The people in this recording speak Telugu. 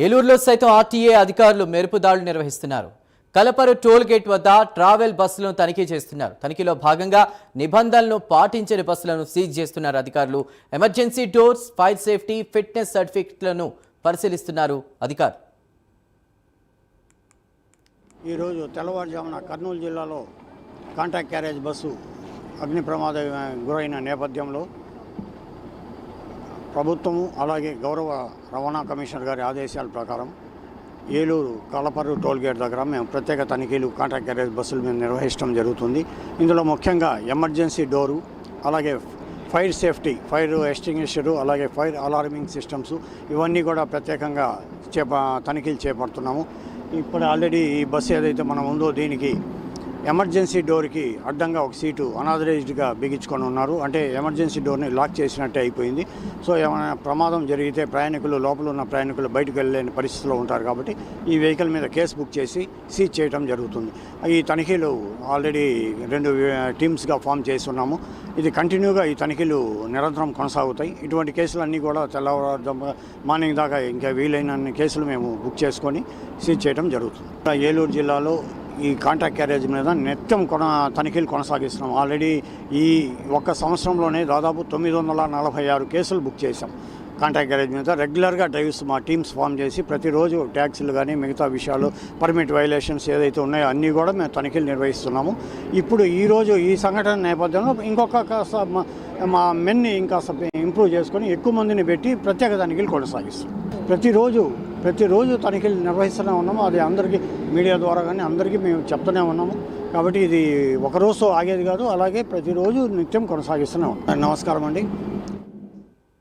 ఏలూరులో సైతం ఆర్టీఏ అధికారులు మెరుపు దాడులు నిర్వహిస్తున్నారు. కలపరు టోల్ గేట్ వద్ద ట్రావెల్ బస్సులను తనిఖీ చేస్తున్నారు. తనిఖీలో భాగంగా నిబంధనలను పాటించని బస్సులను సీజ్ చేస్తున్నారు అధికారులు. Emergency doors, fire safety, fitness సర్టిఫికెట్లను పరిశీలిస్తున్నారు అధికారులు. ఈరోజు తెల్లవారుజామున కర్నూలు జిల్లాలో కాంట్రాక్ట్ క్యారేజ్ బస్సు అగ్ని ప్రమాదం గురైన నేపథ్యంలో ప్రభుత్వము అలాగే గౌరవ రవాణా కమిషనర్ గారి ఆదేశాల ప్రకారం ఏలూరు కలపరు టోల్ గేట్ దగ్గర మేము ప్రత్యేక తనిఖీలు కాంట్రాక్ట్ క్యారేజ్ బస్సులు మేము నిర్వహించడం జరుగుతుంది. ఇందులో ముఖ్యంగా ఎమర్జెన్సీ డోరు, అలాగే ఫైర్ సేఫ్టీ, ఫైర్ ఎక్స్టింగ్విషరు, అలాగే ఫైర్ అలార్మింగ్ సిస్టమ్స్ ఇవన్నీ కూడా ప్రత్యేకంగా తనిఖీలు చేపడుతున్నాము. ఇప్పుడు ఆల్రెడీ ఈ బస్సు ఏదైతే మనం ఉందో దీనికి ఎమర్జెన్సీ డోర్కి అడ్డంగా ఒక సీటు అనాథరైజ్డ్గా బిగించుకొని ఉన్నారు. అంటే ఎమర్జెన్సీ డోర్ని లాక్ చేసినట్టే అయిపోయింది. సో ఏమైనా ప్రమాదం జరిగితే ప్రయాణికులు, లోపల ఉన్న ప్రయాణికులు బయటకు వెళ్ళలేని పరిస్థితిలో ఉంటారు కాబట్టి ఈ వెహికల్ మీద కేసు బుక్ చేసి సీజ్ చేయడం జరుగుతుంది. ఈ తనిఖీలు ఆల్రెడీ 2 టీమ్స్గా ఫామ్ చేసి ఉన్నాము. ఇది కంటిన్యూగా ఈ తనిఖీలు నిరంతరం కొనసాగుతాయి. ఇటువంటి కేసులన్నీ కూడా తెల్లవారు మార్నింగ్ దాకా ఇంకా వీలైనన్ని కేసులు మేము బుక్ చేసుకొని సీజ్ చేయడం జరుగుతుంది. ఏలూరు జిల్లాలో ఈ కాంట్రాక్ట్ క్యారేజ్ మీద నిత్యం తనిఖీలు కొనసాగిస్తున్నాం. ఆల్రెడీ ఈ ఒక్క సంవత్సరంలోనే దాదాపు 946 కేసులు బుక్ చేశాం. కాంట్రాక్ట్ క్యారేజ్ మీద రెగ్యులర్గా డ్రైవర్స్ మా టీమ్స్ ఫామ్ చేసి ప్రతిరోజు ట్యాక్సీలు కానీ మిగతా విషయాలు, పర్మిట్ వైలేషన్స్ ఏదైతే ఉన్నాయో అన్నీ కూడా మేము తనిఖీలు నిర్వహిస్తున్నాము. ఇప్పుడు ఈరోజు ఈ సంఘటన నేపథ్యంలో ఇంకొక కాస్త మా మెన్ని ఇంకాస్త ఇంప్రూవ్ చేసుకొని ఎక్కువ మందిని పెట్టి ప్రత్యేక తనిఖీలు కొనసాగిస్తాం. ప్రతిరోజు తనిఖీలు నిర్వహిస్తూనే ఉన్నాము. అది అందరికీ మీడియా ద్వారా కానీ అందరికీ మేము చెప్తూనే ఉన్నాము. కాబట్టి ఇది ఒకరోజు ఆగేది కాదు, అలాగే ప్రతిరోజు నిత్యం కొనసాగిస్తూనే ఉన్నాం. నమస్కారం అండి.